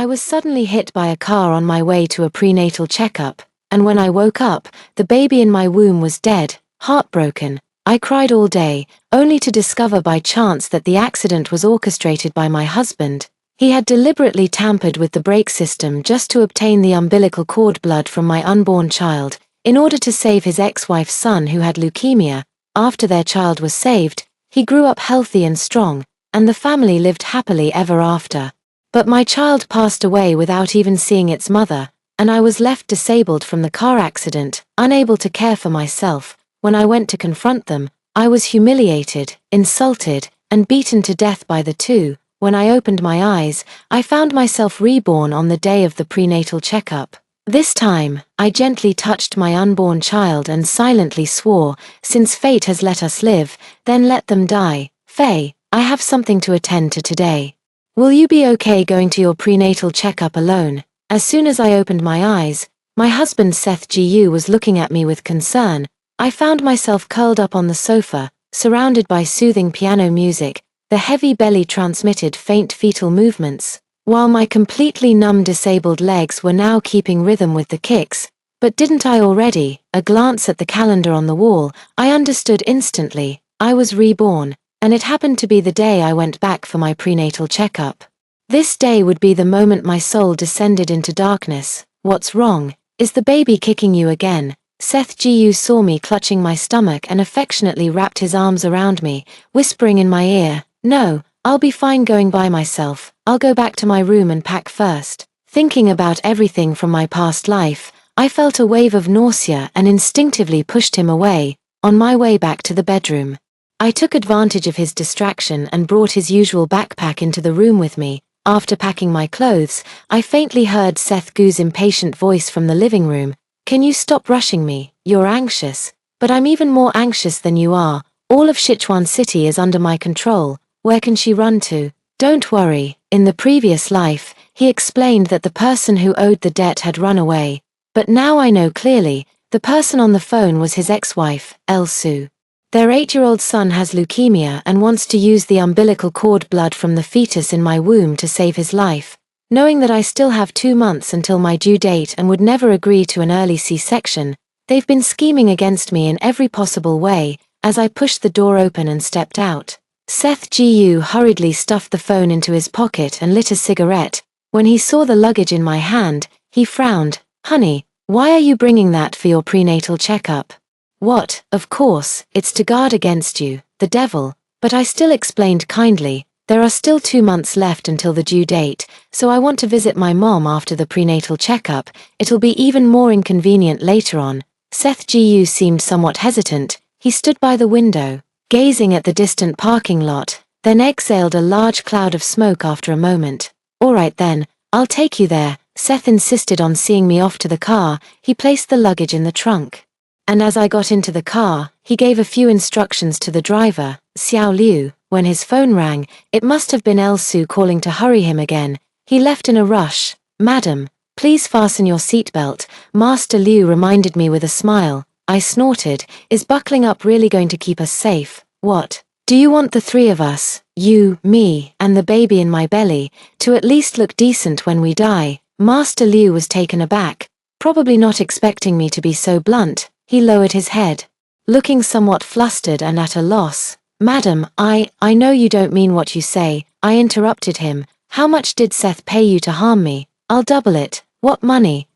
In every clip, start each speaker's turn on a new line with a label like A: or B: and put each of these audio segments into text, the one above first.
A: was suddenly hit by a car on my way to a prenatal checkup, and when I woke up, the baby in my womb was dead. Heartbroken, I cried all day, only to discover by chance that the accident was orchestrated by my husband. He had deliberately tampered with the brake system just to obtain the umbilical cord blood from my unborn child, in order to save his ex-wife's son who had leukemia. After their child was saved, he grew up healthy and strong, and the family lived happily ever after. But my child passed away without even seeing its mother, and I was left disabled from the car accident, unable to care for myself. When I went to confront them, I was humiliated, insulted, and beaten to death by the two. When I opened my eyes, I found myself reborn on the day of the prenatal checkup. This time, I gently touched my unborn child and silently swore, since fate has let us live, then let them die. Faye, I have something to attend to today. Will you be okay going to your prenatal checkup alone? As soon as I opened my eyes, my husband Seth Gu was looking at me with concern. I found myself curled up on the sofa, surrounded by soothing piano music. The heavy belly transmitted faint fetal movements, while my completely numb disabled legs were now keeping rhythm with the kicks. But didn't I already? A glance at the calendar on the wall, I understood instantly. I was reborn, and it happened to be the day I went back for my prenatal checkup. This day would be the moment my soul descended into darkness. What's wrong? Is the baby kicking you again? Seth Gu saw me clutching my stomach and affectionately wrapped his arms around me, whispering in my ear, "No, I'll be fine going by myself. I'll go back to my room and pack first." Thinking about everything from my past life, I felt a wave of nausea and instinctively pushed him away. On my way back to the bedroom, I took advantage of his distraction and brought his usual backpack into the room with me. After packing my clothes, I faintly heard Seth Gu's impatient voice from the living room. "Can you stop rushing me? You're anxious. But I'm even more anxious than you are. All of Sichuan City is under my control. Where can she run to?" "Don't worry, in the previous life," he explained, that the person who owed the debt had run away. But now I know clearly, the person on the phone was his ex-wife, Elsu. Their 8-year-old son has leukemia and wants to use the umbilical cord blood from the fetus in my womb to save his life. Knowing that I still have 2 months until my due date and would never agree to an early C-section, they've been scheming against me in every possible way. As I pushed the door open and stepped out, Seth Gu hurriedly stuffed the phone into his pocket and lit a cigarette. When he saw the luggage in my hand, he frowned. "Honey, why are you bringing that for your prenatal checkup?" "What, of course, it's to guard against you, the devil." But I still explained kindly, "There are still 2 months left until the due date, so I want to visit my mom after the prenatal checkup. It'll be even more inconvenient later on." Seth Gu seemed somewhat hesitant. He stood by the window, gazing at the distant parking lot, then exhaled a large cloud of smoke after a moment. "All right then, I'll take you there." Seth insisted on seeing me off to the car. He placed the luggage in the trunk. And as I got into the car, he gave a few instructions to the driver, Xiao Liu. When his phone rang, it must have been Elsu calling to hurry him again. He left in a rush. "Madam, please fasten your seatbelt," Master Liu reminded me with a smile. I snorted. "Is buckling up really going to keep us safe? What? Do you want the 3 of us, you, me, and the baby in my belly, to at least look decent when we die?" Master Liu was taken aback, probably not expecting me to be so blunt. He lowered his head, looking somewhat flustered and at a loss. "Madam, I know you don't mean what you say," I interrupted him. "How much did Seth pay you to harm me?" "I'll double it." "What money?"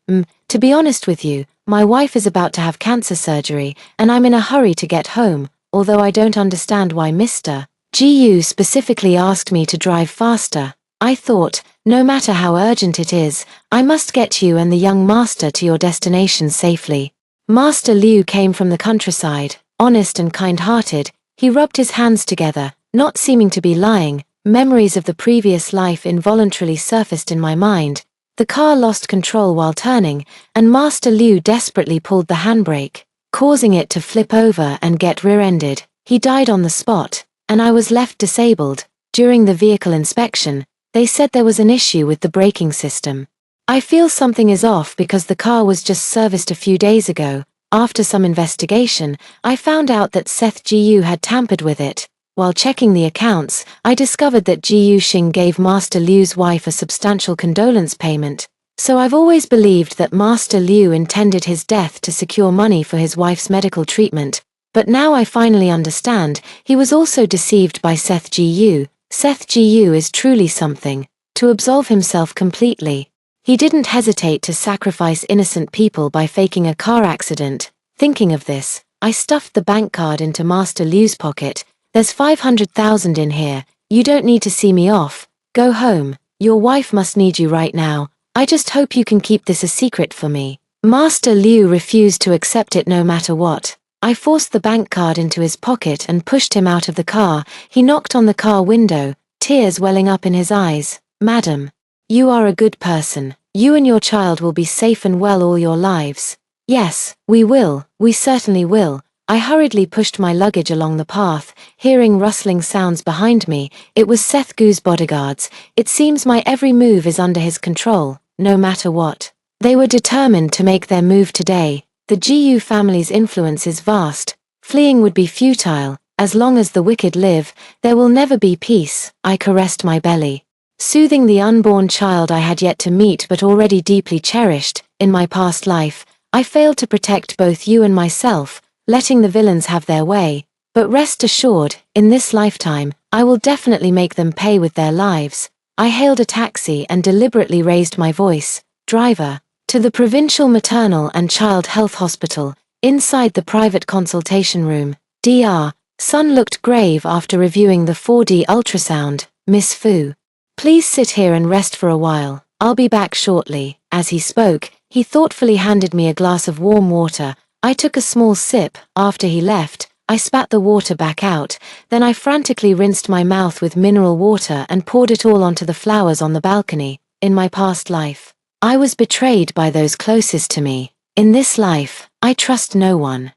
A: To be honest with you, my wife is about to have cancer surgery, and I'm in a hurry to get home, although I don't understand why Mr. Gu specifically asked me to drive faster. I thought, no matter how urgent it is, I must get you and the young master to your destination safely. Master Liu came from the countryside, honest and kind-hearted. He rubbed his hands together, not seeming to be lying. Memories of the previous life involuntarily surfaced in my mind. The car lost control while turning, and Master Liu desperately pulled the handbrake, causing it to flip over and get rear-ended. He died on the spot, and I was left disabled. During the vehicle inspection, they said there was an issue with the braking system. I feel something is off because the car was just serviced a few days ago. After some investigation, I found out that Seth Gu had tampered with it. While checking the accounts, I discovered that Ji Yuxing gave Master Liu's wife a substantial condolence payment. So I've always believed that Master Liu intended his death to secure money for his wife's medical treatment, but now I finally understand, he was also deceived by Seth Ji Yu. Seth Ji Yu is truly something. To absolve himself completely, he didn't hesitate to sacrifice innocent people by faking a car accident. Thinking of this, I stuffed the bank card into Master Liu's pocket. There's 500,000 in here, you don't need to see me off. Go home, your wife must need you right now. I just hope you can keep this a secret for me. Master Liu refused to accept it no matter what. I forced the bank card into his pocket and pushed him out of the car. He knocked on the car window, tears welling up in his eyes. Madam, you are a good person. You and your child will be safe and well all your lives. Yes, we will, we certainly will. I hurriedly pushed my luggage along the path, hearing rustling sounds behind me. It was Seth Gu's bodyguards. It seems my every move is under his control, no matter what. They were determined to make their move today. The Ji Yu family's influence is vast. Fleeing would be futile. As long as the wicked live, there will never be peace. I caressed my belly, soothing the unborn child I had yet to meet but already deeply cherished. In my past life, I failed to protect both you and myself, letting the villains have their way. But rest assured, in this lifetime, I will definitely make them pay with their lives. I hailed a taxi and deliberately raised my voice. Driver, to the Provincial Maternal and Child Health Hospital. Inside the private consultation room, Dr. Sun looked grave after reviewing the 4D ultrasound. Miss Fu, please sit here and rest for a while. I'll be back shortly. As he spoke, he thoughtfully handed me a glass of warm water. I took a small sip. After he left, I spat the water back out, then I frantically rinsed my mouth with mineral water and poured it all onto the flowers on the balcony. In my past life, I was betrayed by those closest to me. In this life, I trust no one.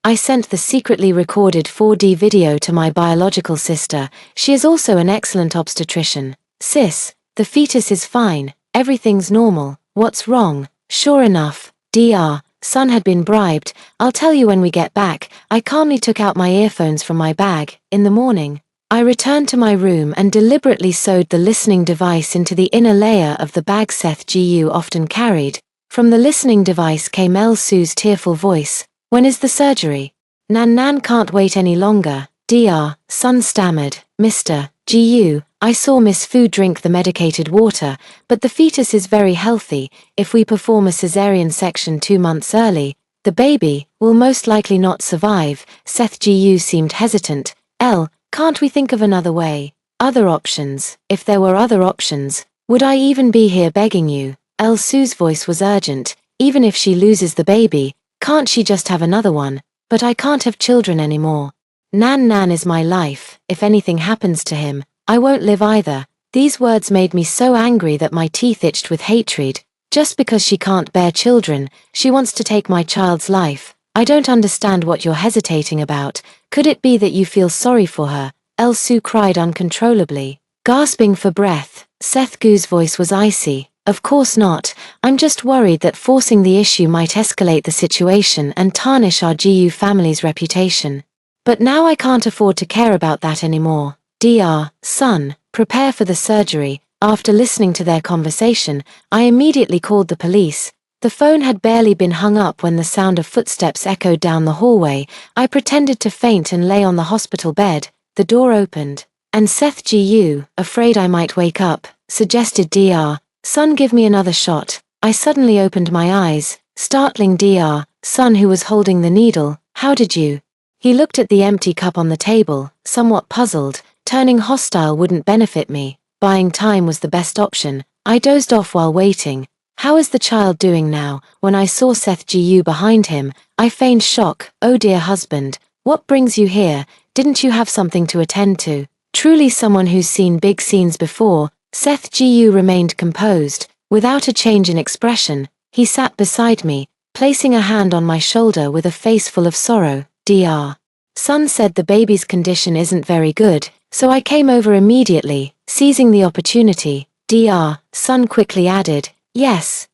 A: I sent the secretly recorded 4D video to my biological sister. She is also an excellent obstetrician. Sis, the fetus is fine, everything's normal. What's wrong? Sure enough, Dr. Sun had been bribed. I'll tell you when we get back. I calmly took out my earphones from my bag. In the morning, I returned to my room and deliberately sewed the listening device into the inner layer of the bag Seth Ji Yu often carried. From the listening device came El Su's tearful voice. When is the surgery? Nan can't wait any longer. Dr. Sun stammered. Mr. Ji Yu, I saw Miss Fu drink the medicated water, but the fetus is very healthy. If we perform a cesarean section 2 months early, the baby will most likely not survive. Seth Ji Yu seemed hesitant. Can't we think of another way? Other options? If there were other options, would I even be here begging you? El Su's voice was urgent. Even if she loses the baby, can't she just have another one? But I can't have children anymore. Nan is my life. If anything happens to him, I won't live either. These words made me so angry that my teeth itched with hatred. Just because she can't bear children, she wants to take my child's life. I don't understand what you're hesitating about. Could it be that you feel sorry for her? El Su cried uncontrollably. Gasping for breath, Seth Gu's voice was icy. Of course not. I'm just worried that forcing the issue might escalate the situation and tarnish our Ji Yu family's reputation. But now I can't afford to care about that anymore. Dr. Sun, prepare for the surgery. After listening to their conversation, I immediately called the police. The phone had barely been hung up when the sound of footsteps echoed down the hallway. I pretended to faint and lay on the hospital bed. The door opened, and Seth Ji Yu, afraid I might wake up, suggested Dr. Sun give me another shot. I suddenly opened my eyes, startling Dr. Sun who was holding the needle. How did you? He looked at the empty cup on the table, somewhat puzzled. Turning hostile wouldn't benefit me. Buying time was the best option. I dozed off while waiting. How is the child doing now? When I saw Seth Ji Yu behind him, I feigned shock. Oh dear husband, what brings you here? Didn't you have something to attend to? Truly someone who's seen big scenes before. Seth Ji Yu remained composed. Without a change in expression, he sat beside me, placing a hand on my shoulder with a face full of sorrow. Dr. Sun said the baby's condition isn't very good, so I came over immediately, seizing the opportunity. Dr. Sun quickly added, Yes,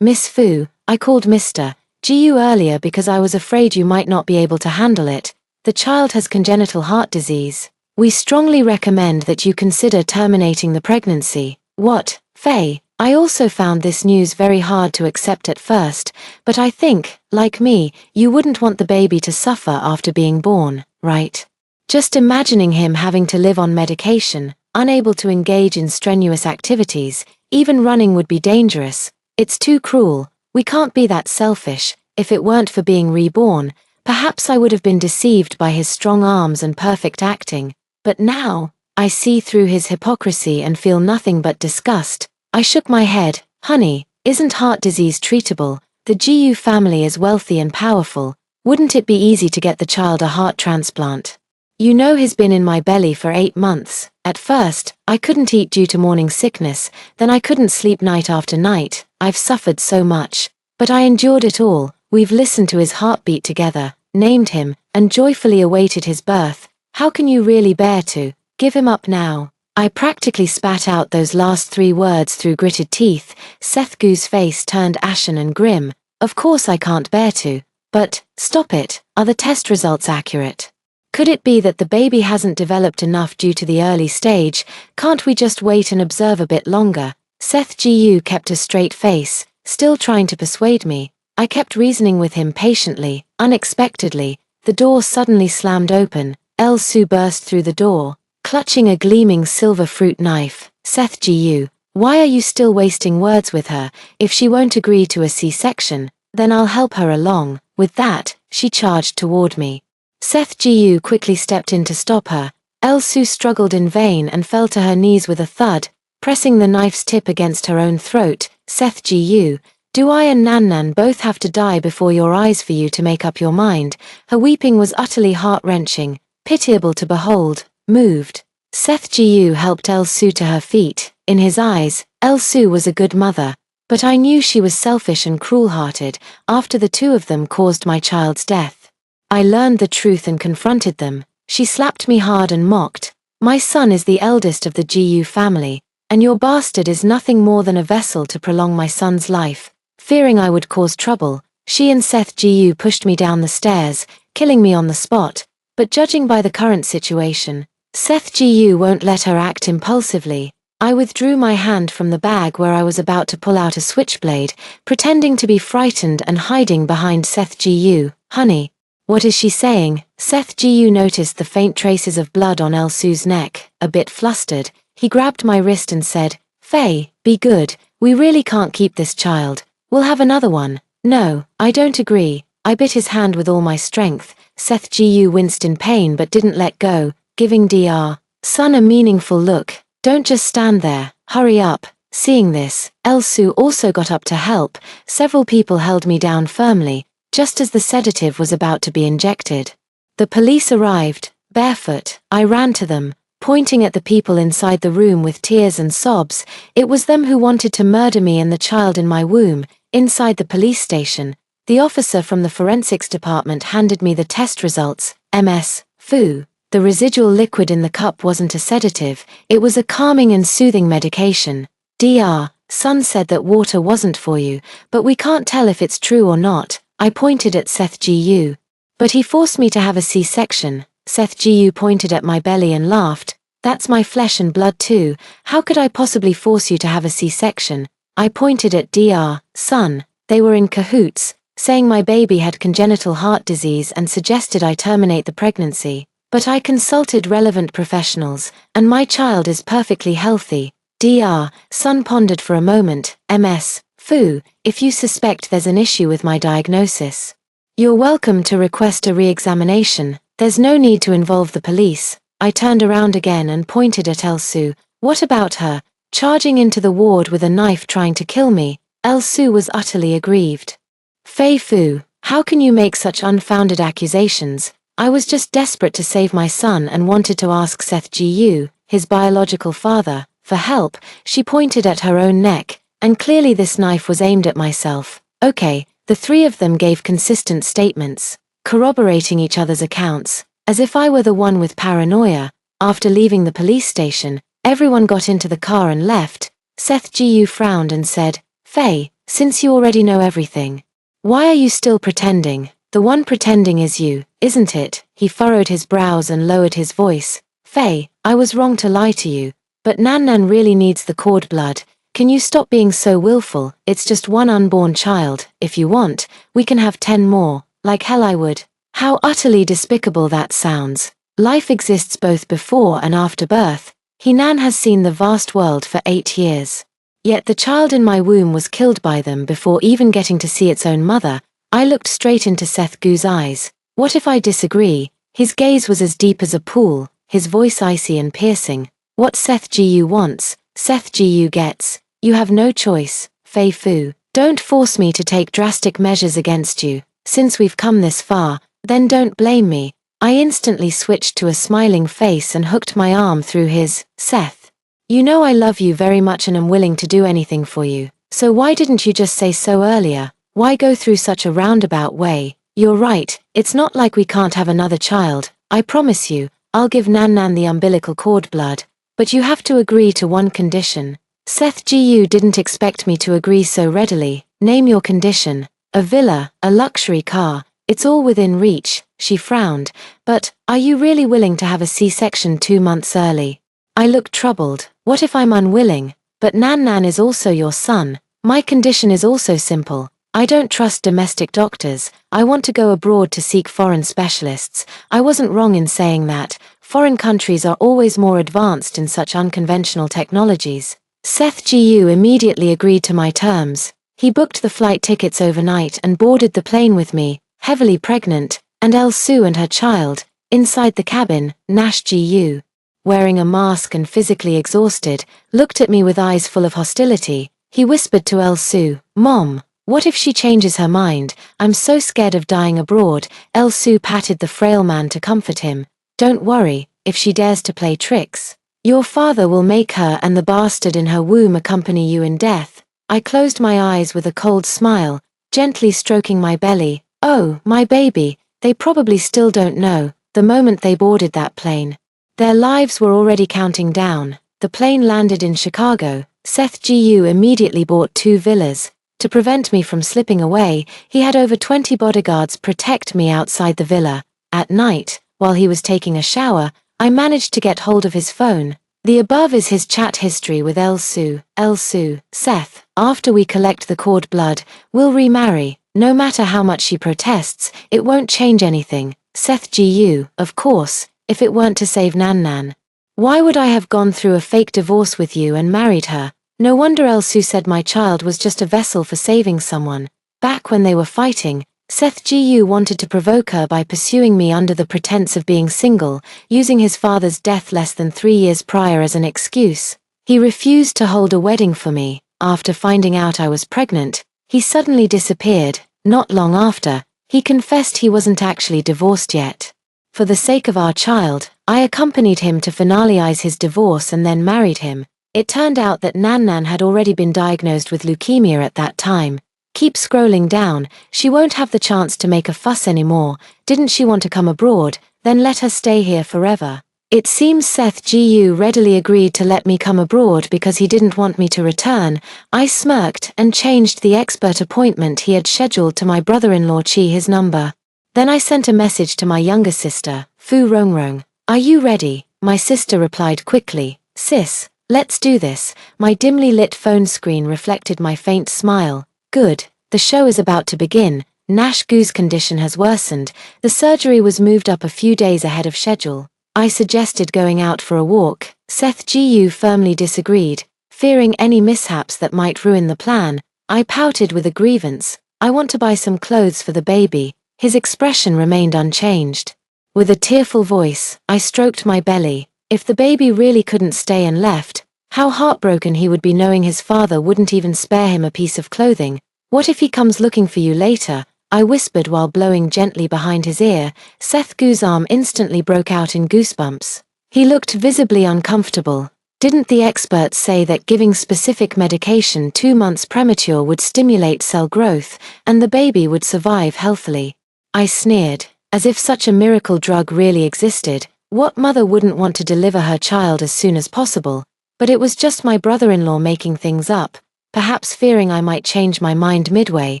A: Miss Fu, I called Mr. Ji Yu earlier because I was afraid you might not be able to handle it. The child has congenital heart disease. We strongly recommend that you consider terminating the pregnancy. What, Faye? I also found this news very hard to accept at first, but I think, like me, you wouldn't want the baby to suffer after being born, right? Just imagining him having to live on medication, unable to engage in strenuous activities, even running would be dangerous. It's too cruel. We can't be that selfish. If it weren't for being reborn, perhaps I would have been deceived by his strong arms and perfect acting. But now, I see through his hypocrisy and feel nothing but disgust. I shook my head. Honey, isn't heart disease treatable? The GU family is wealthy and powerful. Wouldn't it be easy to get the child a heart transplant? You know he's been in my belly for 8 months. At first, I couldn't eat due to morning sickness, then I couldn't sleep night after night. I've suffered so much. But I endured it all. We've listened to his heartbeat together, named him, and joyfully awaited his birth. How can you really bear to give him up now? I practically spat out those last 3 words through gritted teeth. Seth Gu's face turned ashen and grim. Of course I can't bear to. But, stop it, are the test results accurate? Could it be that the baby hasn't developed enough due to the early stage? Can't we just wait and observe a bit longer? Seth Gu kept a straight face, still trying to persuade me. I kept reasoning with him patiently. Unexpectedly, the door suddenly slammed open. El Su burst through the door, clutching a gleaming silver fruit knife. Seth Gu, why are you still wasting words with her? If she won't agree to a C-section, then I'll help her along. With that, she charged toward me. Seth Gu quickly stepped in to stop her. El Su struggled in vain and fell to her knees with a thud, pressing the knife's tip against her own throat. Seth Gu, do I and Nan Nan both have to die before your eyes for you to make up your mind? Her weeping was utterly heart-wrenching, pitiable to behold, moved. Seth Gu helped El Su to her feet. In his eyes, El Su was a good mother, but I knew she was selfish and cruel-hearted after the 2 of them caused my child's death. I learned the truth and confronted them. She slapped me hard and mocked. My son is the eldest of the GU family, and your bastard is nothing more than a vessel to prolong my son's life. Fearing I would cause trouble, she and Seth Gu pushed me down the stairs, killing me on the spot. But judging by the current situation, Seth Gu won't let her act impulsively. I withdrew my hand from the bag where I was about to pull out a switchblade, pretending to be frightened and hiding behind Seth Gu. Honey, what is she saying? Seth Gu noticed the faint traces of blood on El Su's neck. A bit flustered, he grabbed my wrist and said, Faye, be good. We really can't keep this child. We'll have another one. No, I don't agree. I bit his hand with all my strength. Seth Gu winced in pain but didn't let go, giving Dr. Son a meaningful look. Don't just stand there. Hurry up. Seeing this, El Su also got up to help. Several people held me down firmly, just as the sedative was about to be injected. The police arrived, barefoot. I ran to them, pointing at the people inside the room with tears and sobs. It was them who wanted to murder me and the child in my womb. Inside the police station, the officer from the forensics department handed me the test results. MS. Foo. The residual liquid in the cup wasn't a sedative, it was a calming and soothing medication. Dr. Son said that water wasn't for you, but we can't tell if it's true or not. I pointed at Seth Gu. But he forced me to have a C-section. Seth Gu pointed at my belly and laughed. That's my flesh and blood too. How could I possibly force you to have a C-section? I pointed at Dr. Son. They were in cahoots, saying my baby had congenital heart disease and suggested I terminate the pregnancy. But I consulted relevant professionals, and my child is perfectly healthy. Dr. Son pondered for a moment. MS. Foo, if you suspect there's an issue with my diagnosis, you're welcome to request a re-examination. There's no need to involve the police. I turned around again and pointed at El Su. What about her? Charging into the ward with a knife trying to kill me. El Su was utterly aggrieved. Fei Fu, how can you make such unfounded accusations? I was just desperate to save my son and wanted to ask Seth Gu, his biological father, for help. She pointed at her own neck, and clearly this knife was aimed at myself. Okay, the 3 of them gave consistent statements, corroborating each other's accounts, as if I were the one with paranoia. After leaving the police station, everyone got into the car and left. Seth Gu frowned and said, Faye, since you already know everything, why are you still pretending? The one pretending is you, isn't it? He furrowed his brows and lowered his voice. Faye, I was wrong to lie to you, but Nan Nan really needs the cord blood. Can you stop being so willful? It's just one unborn child. If you want, we can have 10 more. Like hell I would. How utterly despicable that sounds. Life exists both before and after birth. Nan has seen the vast world for 8 years. Yet the child in my womb was killed by them before even getting to see its own mother. I looked straight into Seth Gu's eyes. What if I disagree? His gaze was as deep as a pool, his voice icy and piercing. What Seth Gu wants, Seth Gu gets. You have no choice, Fei Fu. Don't force me to take drastic measures against you. Since we've come this far, then don't blame me. I instantly switched to a smiling face and hooked my arm through his. Seth, you know I love you very much and am willing to do anything for you. So why didn't you just say so earlier? Why go through such a roundabout way? You're right, it's not like we can't have another child. I promise you, I'll give Nan Nan the umbilical cord blood. But you have to agree to one condition. Seth Gu didn't expect me to agree so readily. Name your condition. A villa, a luxury car, it's all within reach, she frowned. But, are you really willing to have a C-section 2 months early? I looked troubled. What if I'm unwilling? But Nan Nan is also your son. My condition is also simple. I don't trust domestic doctors. I want to go abroad to seek foreign specialists. I wasn't wrong in saying that. Foreign countries are always more advanced in such unconventional technologies. Seth Gu immediately agreed to my terms. He booked the flight tickets overnight and boarded the plane with me, heavily pregnant, and Elsu and her child. Inside the cabin, Nash Gu, wearing a mask and physically exhausted, looked at me with eyes full of hostility. He whispered to Elsu, "Mom, what if she changes her mind? I'm so scared of dying abroad." Elsu patted the frail man to comfort him. "Don't worry, if she dares to play tricks, your father will make her and the bastard in her womb accompany you in death." I closed my eyes with a cold smile, gently stroking my belly. Oh, my baby, they probably still don't know. The moment they boarded that plane, their lives were already counting down. The plane landed in Chicago. Seth Gu immediately bought 2 villas. To prevent me from slipping away, he had over 20 bodyguards protect me outside the villa. At night, while he was taking a shower, I managed to get hold of his phone. The above is his chat history with Elsu. Elsu, Seth, after we collect the cord blood, we'll remarry. No matter how much she protests, it won't change anything. Seth Gu, of course, if it weren't to save Nan Nan. Why would I have gone through a fake divorce with you and married her? No wonder Elsu said my child was just a vessel for saving someone. Back when they were fighting, Seth Gu wanted to provoke her by pursuing me under the pretense of being single, using his father's death less than 3 years prior as an excuse. He refused to hold a wedding for me. After finding out I was pregnant, he suddenly disappeared. Not long after, he confessed he wasn't actually divorced yet. For the sake of our child, I accompanied him to finalize his divorce and then married him. It turned out that Nan Nan had already been diagnosed with leukemia at that time. Keep scrolling down, she won't have the chance to make a fuss anymore. Didn't she want to come abroad? Then let her stay here forever. It seems Seth Gu readily agreed to let me come abroad because he didn't want me to return. I smirked and changed the expert appointment he had scheduled to my brother-in-law Chi his number. Then I sent a message to my younger sister, Fu Rongrong. "Are you ready?" My sister replied quickly, "Sis, let's do this." My dimly lit phone screen reflected my faint smile. Good, the show is about to begin. Nash Gu's condition has worsened. The surgery was moved up a few days ahead of schedule. I suggested going out for a walk. Seth Gu firmly disagreed, fearing any mishaps that might ruin the plan. I pouted with a grievance. "I want to buy some clothes for the baby." His expression remained unchanged. With a tearful voice, I stroked my belly. If the baby really couldn't stay and left, how heartbroken he would be knowing his father wouldn't even spare him a piece of clothing. "What if he comes looking for you later?" I whispered while blowing gently behind his ear. Seth Gu's arm instantly broke out in goosebumps. He looked visibly uncomfortable. Didn't the experts say that giving specific medication 2 months premature would stimulate cell growth, and the baby would survive healthily? I sneered. As if such a miracle drug really existed, what mother wouldn't want to deliver her child as soon as possible? But it was just my brother-in-law making things up. Perhaps fearing I might change my mind midway,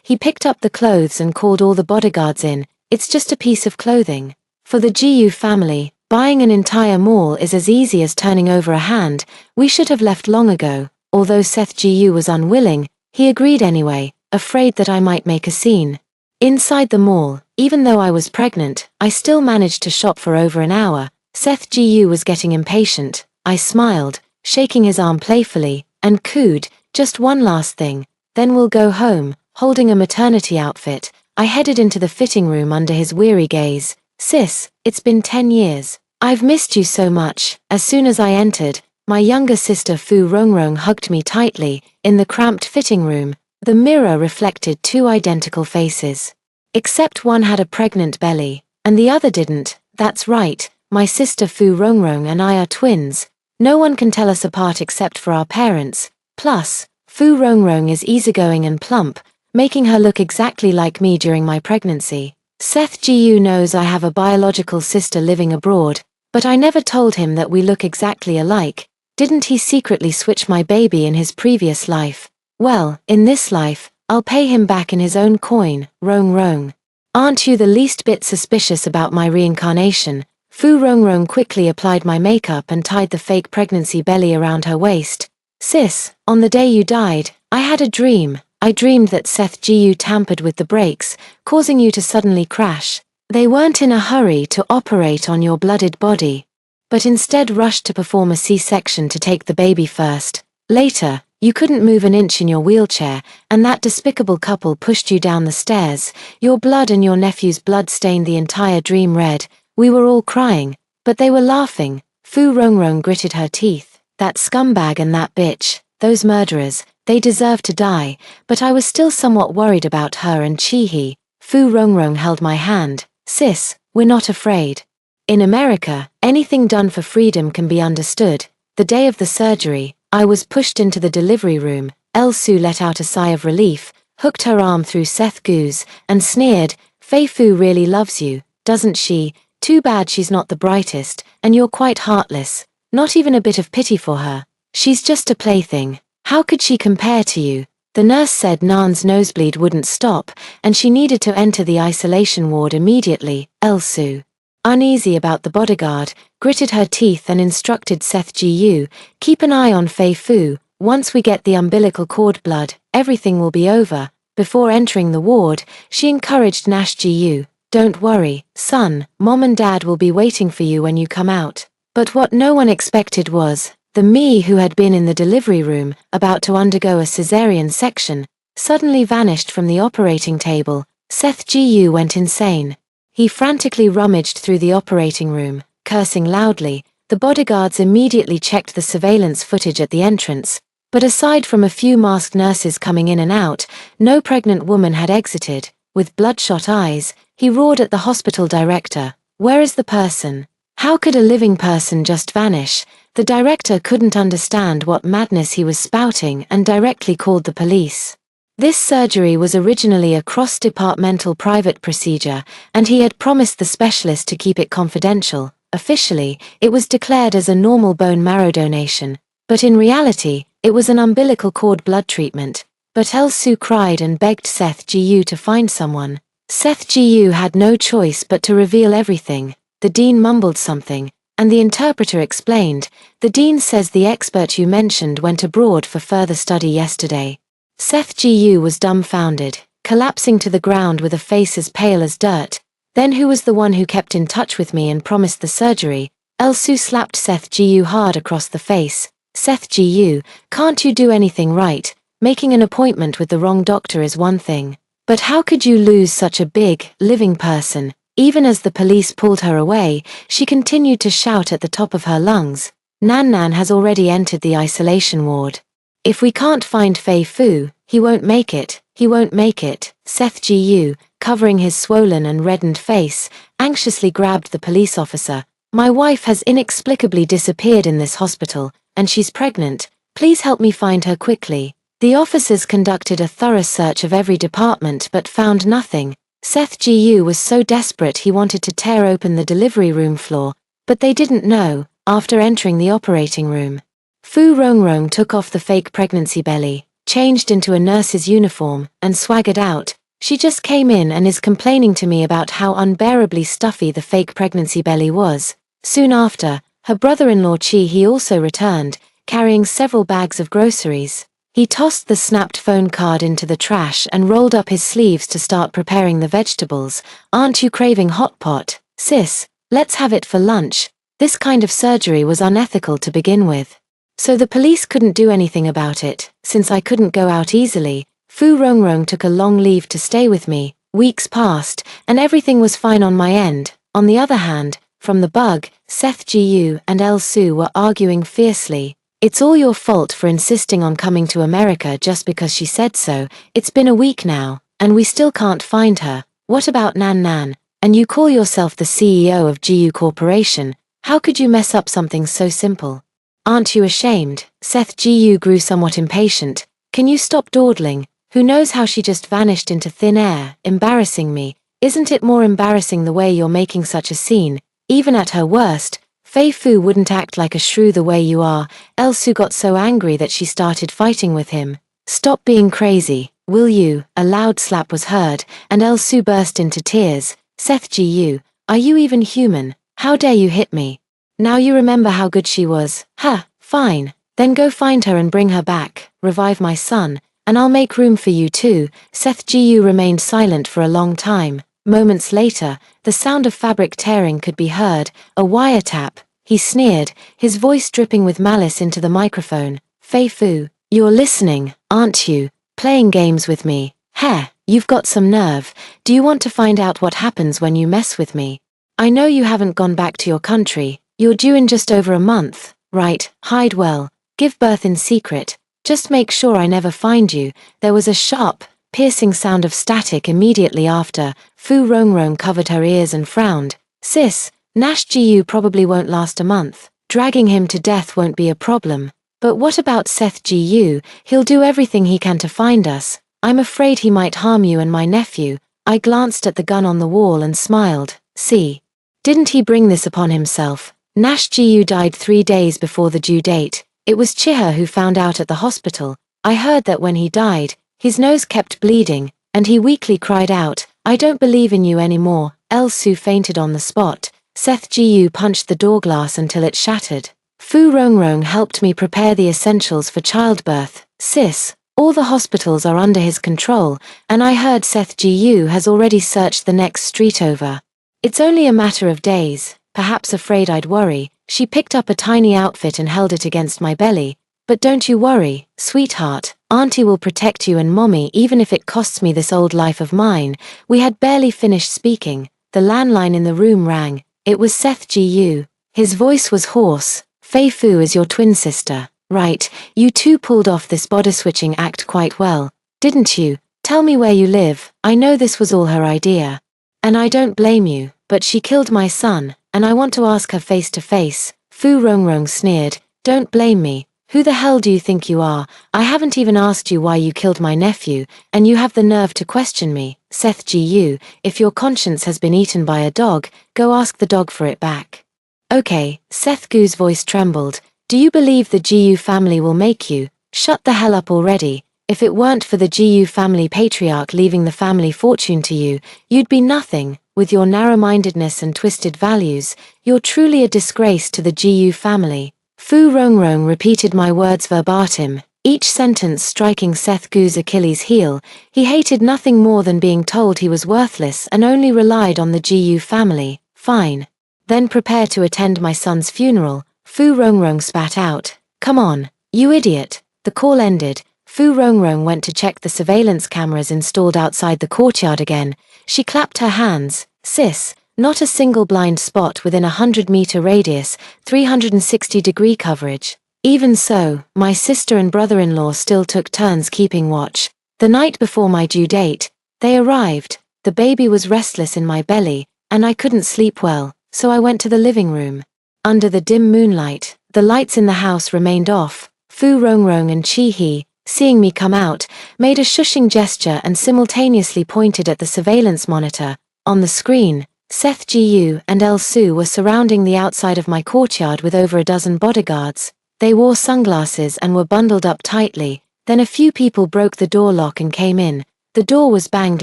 A: he picked up the clothes and called all the bodyguards in. "It's just a piece of clothing. For the Gu family, Buying an entire mall is as easy as turning over a hand. We should have left long ago. Although Seth Gu was unwilling, he agreed anyway, afraid that I might make a scene. Inside the mall, even though I was pregnant, I still managed to shop for over an hour. Seth Gu was getting impatient. I smiled, shaking his arm playfully, and cooed, "Just one last thing, then we'll go home." Holding a maternity outfit, I headed into the fitting room under his weary gaze. "Sis, it's been 10 years. I've missed you so much." As soon as I entered, my younger sister Fu Rongrong hugged me tightly. In the cramped fitting room, the mirror reflected two identical faces. Except one had a pregnant belly, and the other didn't. That's right, my sister Fu Rongrong and I are twins. No one can tell us apart except for our parents. Plus, Fu Rongrong is easygoing and plump, making her look exactly like me during my pregnancy. Seth Gu knows I have a biological sister living abroad, but I never told him that we look exactly alike. Didn't he secretly switch my baby in his previous life? Well, in this life, I'll pay him back in his own coin. Rong. Aren't you the least bit suspicious about my reincarnation? Fu Rongrong quickly applied my makeup and tied the fake pregnancy belly around her waist. Sis, on the day you died, I had a dream. I dreamed that Seth Gu tampered with the brakes, causing you to suddenly crash. They weren't in a hurry to operate on your blooded body, but instead rushed to perform a C-section to take the baby first. Later, you couldn't move an inch in your wheelchair, and that despicable couple pushed you down the stairs. Your blood and your nephew's blood stained the entire dream red. We were all crying, but they were laughing. Fu Rongrong gritted her teeth. That scumbag and that bitch, those murderers, they deserve to die, but I was still somewhat worried about her and Chi-He. Fu Rongrong held my hand. Sis, we're not afraid. In America, anything done for freedom can be understood. The day of the surgery, I was pushed into the delivery room. Elsu let out a sigh of relief, hooked her arm through Seth Gu's, and sneered, "Fei Fu really loves you, doesn't she? Too bad she's not the brightest, and you're quite heartless. Not even a bit of pity for her. She's just a plaything. How could she compare to you?" The nurse said Nan's nosebleed wouldn't stop, and she needed to enter the isolation ward immediately. Elsu, uneasy about the bodyguard, gritted her teeth and instructed Seth Gu, "Keep an eye on Fei Fu. Once we get the umbilical cord blood, everything will be over." Before entering the ward, she encouraged Nash Gu, "Don't worry, son, Mom and Dad will be waiting for you when you come out." But what no one expected was, the me who had been in the delivery room, about to undergo a cesarean section, suddenly vanished from the operating table. Seth Gu went insane. He frantically rummaged through the operating room, cursing loudly. The bodyguards immediately checked the surveillance footage at the entrance, but aside from a few masked nurses coming in and out, no pregnant woman had exited. With bloodshot eyes, he roared at the hospital director, "Where is the person? How could a living person just vanish?" The director couldn't understand what madness he was spouting and directly called the police. This surgery was originally a cross-departmental private procedure, and he had promised the specialist to keep it confidential. Officially, it was declared as a normal bone marrow donation, but in reality, it was an umbilical cord blood treatment. But Elsu cried and begged Seth Gu to find someone. Seth Gu had no choice but to reveal everything. The dean mumbled something, and the interpreter explained, "The dean says the expert you mentioned went abroad for further study yesterday." Seth Gu was dumbfounded, collapsing to the ground with a face as pale as dirt. "Then who was the one who kept in touch with me and promised the surgery?" Elsu slapped Seth Gu hard across the face. "Seth Gu, can't you do anything right? Making an appointment with the wrong doctor is one thing, but how could you lose such a big, living person?" Even as the police pulled her away, she continued to shout at the top of her lungs, "Nan has already entered the isolation ward. If we can't find Fei Fu, he won't make it, he won't make it." Seth Gu, covering his swollen and reddened face, anxiously grabbed the police officer. "My wife has inexplicably disappeared in this hospital, and she's pregnant. Please help me find her quickly." The officers conducted a thorough search of every department but found nothing. Seth Gu was so desperate he wanted to tear open the delivery room floor, but they didn't know. After entering the operating room, Fu Rongrong took off the fake pregnancy belly, changed into a nurse's uniform, and swaggered out. "She just came in and is complaining to me about how unbearably stuffy the fake pregnancy belly was." Soon after, her brother-in-law Chi-hee also returned, carrying several bags of groceries. He tossed the snapped phone card into the trash and rolled up his sleeves to start preparing the vegetables. "Aren't you craving hot pot, sis? Let's have it for lunch." This kind of surgery was unethical to begin with. So the police couldn't do anything about it, since I couldn't go out easily. Fu Rongrong took a long leave to stay with me. Weeks passed, and everything was fine on my end. On the other hand, from the bug, Seth Gu and El Su were arguing fiercely. "It's all your fault for insisting on coming to America just because she said so. It's been a week now, and we still can't find her. What about Nan Nan? And you call yourself the CEO of GU Corporation. How could you mess up something so simple? Aren't you ashamed?" Seth Gu grew somewhat impatient. "Can you stop dawdling? Who knows how she just vanished into thin air, embarrassing me. Isn't it more embarrassing the way you're making such a scene? Even at her worst, Fei Fu wouldn't act like a shrew the way you are." El Su got so angry that she started fighting with him. "Stop being crazy, will you?" A loud slap was heard, and El Su burst into tears. "Seth Gu, are you even human? How dare you hit me? Now you remember how good she was. Ha, fine. Then go find her and bring her back. Revive my son, and I'll make room for you too." Seth Gu remained silent for a long time. Moments later, the sound of fabric tearing could be heard. "A wiretap," he sneered, his voice dripping with malice into the microphone. "Fei Fu, you're listening, aren't you? Playing games with me? Heh, you've got some nerve. Do you want to find out what happens when you mess with me? I know you haven't gone back to your country. You're due in just over a month, right? Hide well. Give birth in secret. Just make sure I never find you." There was a sharp, piercing sound of static immediately after. Fu Rongrong covered her ears and frowned. "Sis, Nash Gu probably won't last a month. Dragging him to death won't be a problem. But what about Seth Gu? He'll do everything he can to find us. I'm afraid he might harm you and my nephew." I glanced at the gun on the wall and smiled. "See? Didn't he bring this upon himself? Nash Gu died 3 days before the due date. It was Chiha who found out at the hospital. I heard that when he died, his nose kept bleeding, and he weakly cried out, 'I don't believe in you anymore.'" El Su fainted on the spot. Seth Gu punched the door glass until it shattered. "Fu Rongrong helped me prepare the essentials for childbirth. Sis, all the hospitals are under his control, and I heard Seth Gu has already searched the next street over. It's only a matter of days." Perhaps afraid I'd worry, she picked up a tiny outfit and held it against my belly. "But don't you worry, sweetheart. Auntie will protect you and mommy even if it costs me this old life of mine." We had barely finished speaking. The landline in the room rang. It was Seth Gu. His voice was hoarse. "Fei Fu is your twin sister, right? You two pulled off this body-switching act quite well, didn't you? Tell me where you live." I know this was all her idea. And I don't blame you, but she killed my son, and I want to ask her face to face. Fu Rongrong sneered. "Don't blame me. Who the hell do you think you are? I haven't even asked you why you killed my nephew, and you have the nerve to question me." Seth Gu, if your conscience has been eaten by a dog, go ask the dog for it back. "Okay," Seth Gu's voice trembled. "Do you believe the Gu family will make you? Shut the hell up already. If it weren't for the Gu family patriarch leaving the family fortune to you, you'd be nothing. With your narrow-mindedness and twisted values, you're truly a disgrace to the Gu family." Fu Rongrong repeated my words verbatim, each sentence striking Seth Gu's Achilles heel. He hated nothing more than being told he was worthless and only relied on the Gu family. "Fine. Then prepare to attend my son's funeral." Fu Rongrong spat out. "Come on, you idiot." The call ended. Fu Rongrong went to check the surveillance cameras installed outside the courtyard again. She clapped her hands. "Sis, not a single blind spot within a 100-meter radius, 360-degree coverage." Even so, my sister and brother-in-law still took turns keeping watch. The night before my due date, they arrived. The baby was restless in my belly, and I couldn't sleep well, so I went to the living room. Under the dim moonlight, the lights in the house remained off. Fu Rongrong and Chi-hee, seeing me come out, made a shushing gesture and simultaneously pointed at the surveillance monitor. On the screen, Seth Gu and El Su were surrounding the outside of my courtyard with over a dozen bodyguards. They wore sunglasses and were bundled up tightly. Then a few people broke the door lock and came in. The door was banged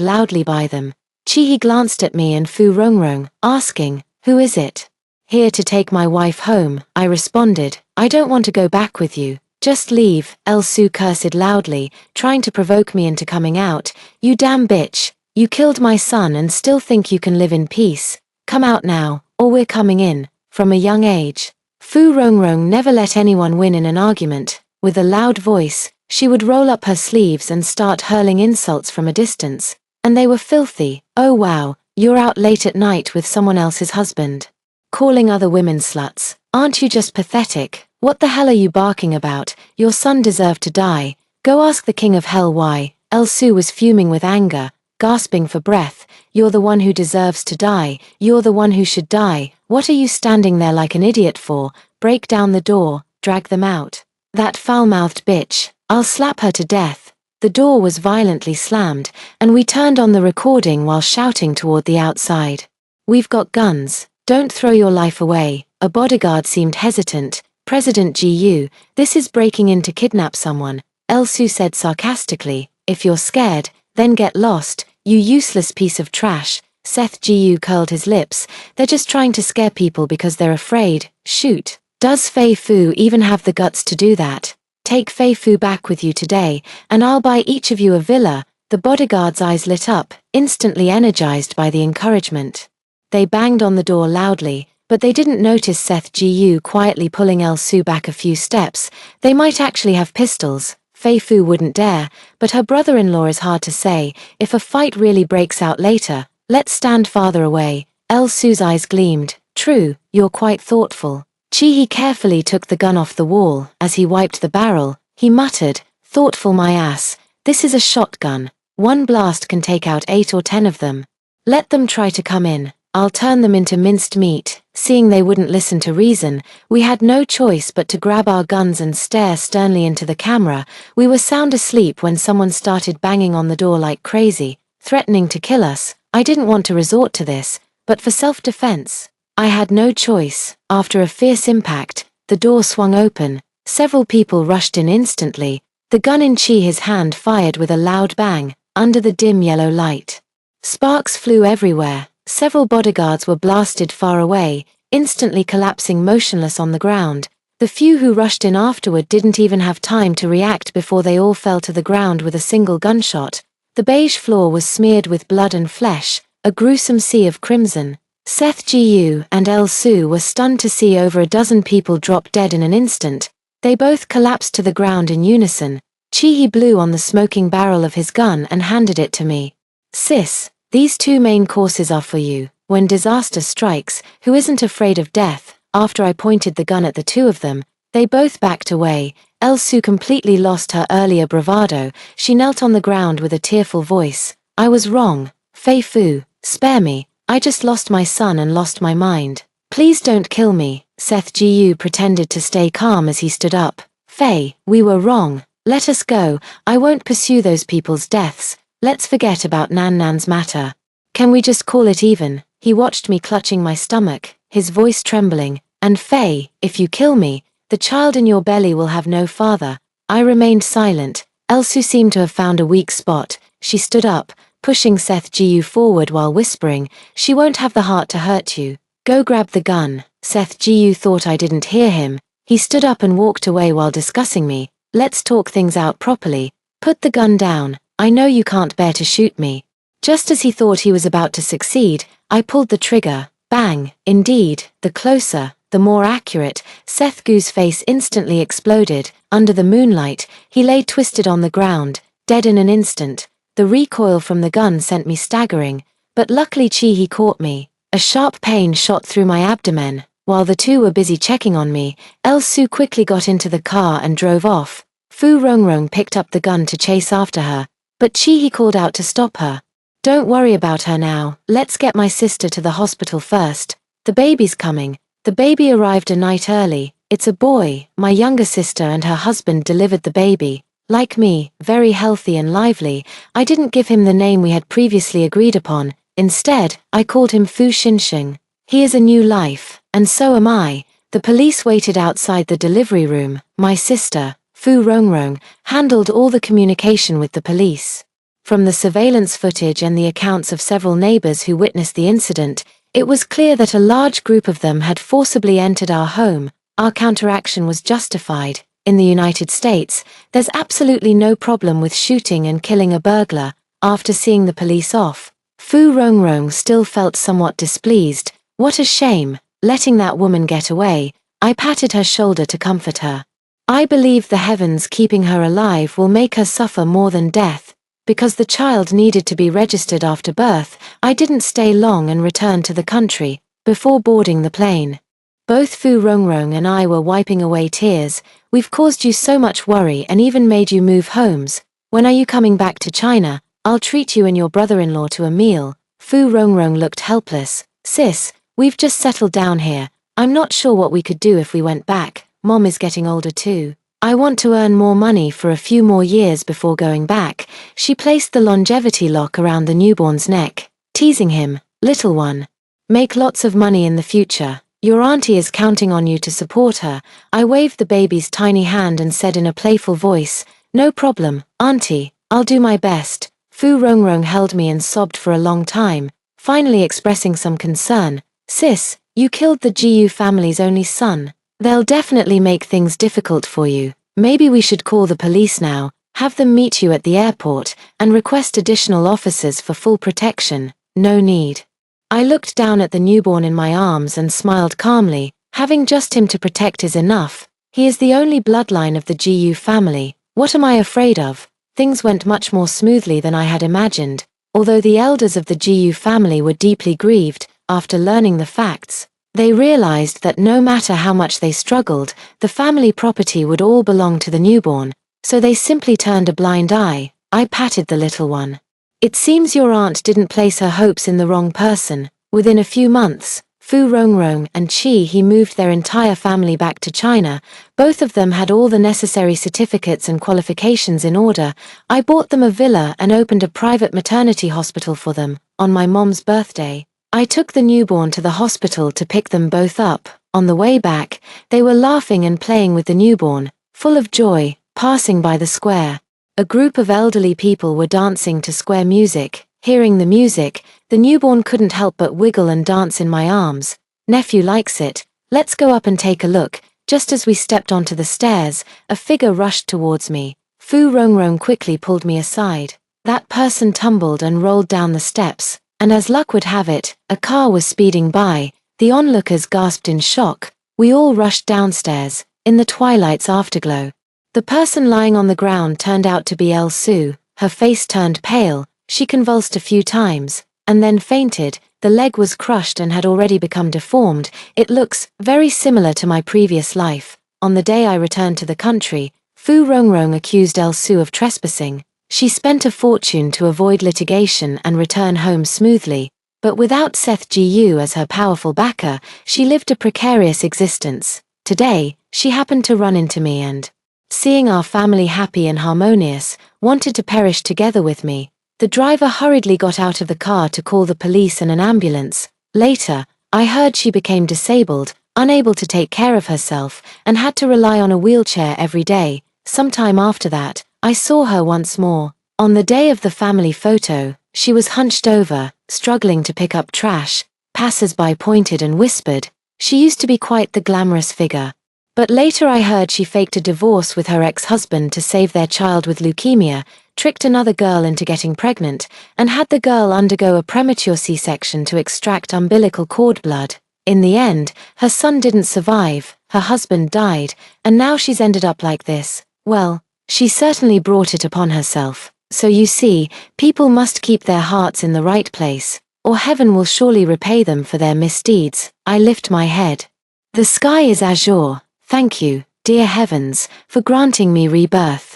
A: loudly by them. Chi-hee glanced at me and Fu Rongrong, asking, "Who is it?" Here to take my wife home, I responded. I don't want to go back with you. Just leave, Su cursed loudly, trying to provoke me into coming out. You damn bitch. You killed my son and still think you can live in peace. Come out now, or we're coming in. From a young age, Fu Rongrong never let anyone win in an argument. With a loud voice, she would roll up her sleeves and start hurling insults from a distance. And they were filthy. Oh wow, you're out late at night with someone else's husband. Calling other women sluts. Aren't you just pathetic? What the hell are you barking about? Your son deserved to die. Go ask the king of hell why. Su was fuming with anger, gasping for breath. You're the one who deserves to die. You're the one who should die. What are you standing there like an idiot for? Break down the door, drag them out. That foul-mouthed bitch. I'll slap her to death. The door was violently slammed, and we turned on the recording while shouting toward the outside. We've got guns. Don't throw your life away. A bodyguard seemed hesitant. President Gu, this is breaking in to kidnap someone, Su said sarcastically. If you're scared, then get lost, you useless piece of trash. Seth Gu curled his lips. They're just trying to scare people because they're afraid. Shoot. Does Fei Fu even have the guts to do that? Take Fei Fu back with you today, and I'll buy each of you a villa. The bodyguard's eyes lit up, instantly energized by the encouragement. They banged on the door loudly, but they didn't notice Seth Gu quietly pulling Su back a few steps. They might actually have pistols. Fei Fu wouldn't dare, but her brother-in-law is hard to say. If a fight really breaks out later, let's stand farther away. Su's eyes gleamed. True, you're quite thoughtful. Chi-He carefully took the gun off the wall. As he wiped the barrel, he muttered, thoughtful my ass. This is a shotgun. One blast can take out 8 or 10 of them. Let them try to come in. I'll turn them into minced meat. Seeing they wouldn't listen to reason, we had no choice but to grab our guns and stare sternly into the camera. We were sound asleep when someone started banging on the door like crazy, threatening to kill us. I didn't want to resort to this, but for self-defense, I had no choice. After a fierce impact, the door swung open. Several people rushed in instantly. The gun in Chi-He's hand fired with a loud bang, under the dim yellow light. Sparks flew everywhere. Several bodyguards were blasted far away, instantly collapsing motionless on the ground. The few who rushed in afterward didn't even have time to react before they all fell to the ground with a single gunshot. The beige floor was smeared with blood and flesh, a gruesome sea of crimson. Seth Gu and Su were stunned to see over a dozen people drop dead in an instant. They both collapsed to the ground in unison. Chi-He blew on the smoking barrel of his gun and handed it to me. Sis, these 2 main courses are for you. When disaster strikes, who isn't afraid of death? After I pointed the gun at the 2 of them, they both backed away. Su completely lost her earlier bravado. She knelt on the ground with a tearful voice. I was wrong. Fei Fu, spare me. I just lost my son and lost my mind. Please don't kill me. Seth Gu pretended to stay calm as he stood up. Fei, we were wrong. Let us go. I won't pursue those people's deaths. Let's forget about Nan Nan's matter. Can we just call it even? He watched me clutching my stomach, his voice trembling. And Fei, if you kill me, the child in your belly will have no father. I remained silent. Su seemed to have found a weak spot. She stood up, pushing Seth Gu forward while whispering, she won't have the heart to hurt you. Go grab the gun. Seth Gu thought I didn't hear him. He stood up and walked away while discussing me. Let's talk things out properly. Put the gun down. I know you can't bear to shoot me. Just as he thought he was about to succeed, I pulled the trigger. Bang! Indeed, the closer, the more accurate. Seth Gu's face instantly exploded. Under the moonlight, he lay twisted on the ground, dead in an instant. The recoil from the gun sent me staggering, but luckily Chi-He caught me. A sharp pain shot through my abdomen. While the 2 were busy checking on me, Su quickly got into the car and drove off. Fu Rongrong picked up the gun to chase after her, but Chi-He called out to stop her. Don't worry about her now. Let's get my sister to the hospital first. The baby's coming. The baby arrived a night early. It's a boy. My younger sister and her husband delivered the baby. Like me, very healthy and lively. I didn't give him the name we had previously agreed upon. Instead, I called him Fu Xinsheng. He is a new life, and so am I. The police waited outside the delivery room. My sister, Fu Rongrong, handled all the communication with the police. From the surveillance footage and the accounts of several neighbors who witnessed the incident, It was clear that a large group of them had forcibly entered our home. Our counteraction was justified. In the United States, there's absolutely no problem with shooting and killing a burglar. After seeing the police off, Fu Rongrong still felt somewhat displeased. What a shame, letting that woman get away. I patted her shoulder to comfort her. I believe the heavens keeping her alive will make her suffer more than death. Because the child needed to be registered after birth, I didn't stay long and returned to the country, before boarding the plane. Both Fu Rongrong and I were wiping away tears. We've caused you so much worry and even made you move homes. When are you coming back to China? I'll treat you and your brother-in-law to a meal. Fu Rongrong looked helpless. Sis, we've just settled down here. I'm not sure what we could do if we went back. Mom is getting older too. I want to earn more money for a few more years before going back. She placed the longevity lock around the newborn's neck, teasing him. Little one, make lots of money in the future. Your auntie is counting on you to support her. I waved the baby's tiny hand and said in a playful voice, no problem, auntie, I'll do my best. Fu Rongrong held me and sobbed for a long time, finally expressing some concern. Sis, you killed the Jiyu family's only son. They'll definitely make things difficult for you. Maybe we should call the police now, have them meet you at the airport, and request additional officers for full protection. No need. I looked down at the newborn in my arms and smiled calmly. Having just him to protect is enough. He is the only bloodline of the Jiyu family. What am I afraid of? Things went much more smoothly than I had imagined. Although the elders of the Jiyu family were deeply grieved, after learning the facts, they realized that no matter how much they struggled, the family property would all belong to the newborn, so they simply turned a blind eye. I patted the little one. It seems your aunt didn't place her hopes in the wrong person. Within a few months, Fu Rongrong and He moved their entire family back to China. Both of them had all the necessary certificates and qualifications in order. I bought them a villa and opened a private maternity hospital for them. On my mom's birthday, I took the newborn to the hospital to pick them both up. On the way back, they were laughing and playing with the newborn, full of joy, passing by the square. A group of elderly people were dancing to square music. Hearing the music, the newborn couldn't help but wiggle and dance in my arms. Nephew likes it. Let's go up and take a look. Just as we stepped onto the stairs, a figure rushed towards me. Fu Rongrong quickly pulled me aside. That person tumbled and rolled down the steps, and as luck would have it, a car was speeding by. The onlookers gasped in shock. We all rushed downstairs, in the twilight's afterglow. The person lying on the ground turned out to be El Su. Her face turned pale, she convulsed a few times, and then fainted. The leg was crushed and had already become deformed. It looks very similar to my previous life. On the day I returned to the country, Fu Rongrong accused El Su of trespassing. She spent a fortune to avoid litigation and return home smoothly, but without Seth Jiyu as her powerful backer, she lived a precarious existence. Today, she happened to run into me and, seeing our family happy and harmonious, wanted to perish together with me. The driver hurriedly got out of the car to call the police and an ambulance. Later, I heard she became disabled, unable to take care of herself, and had to rely on a wheelchair every day. Sometime after that, I saw her once more. On the day of the family photo, she was hunched over, struggling to pick up trash. Passers-by pointed and whispered. She used to be quite the glamorous figure. But later I heard she faked a divorce with her ex-husband to save their child with leukemia, tricked another girl into getting pregnant, and had the girl undergo a premature C-section to extract umbilical cord blood. In the end, her son didn't survive, her husband died, and now she's ended up like this. Well, she certainly brought it upon herself. So you see, people must keep their hearts in the right place, or heaven will surely repay them for their misdeeds. I lift my head. The sky is azure. Thank you, dear heavens, for granting me rebirth.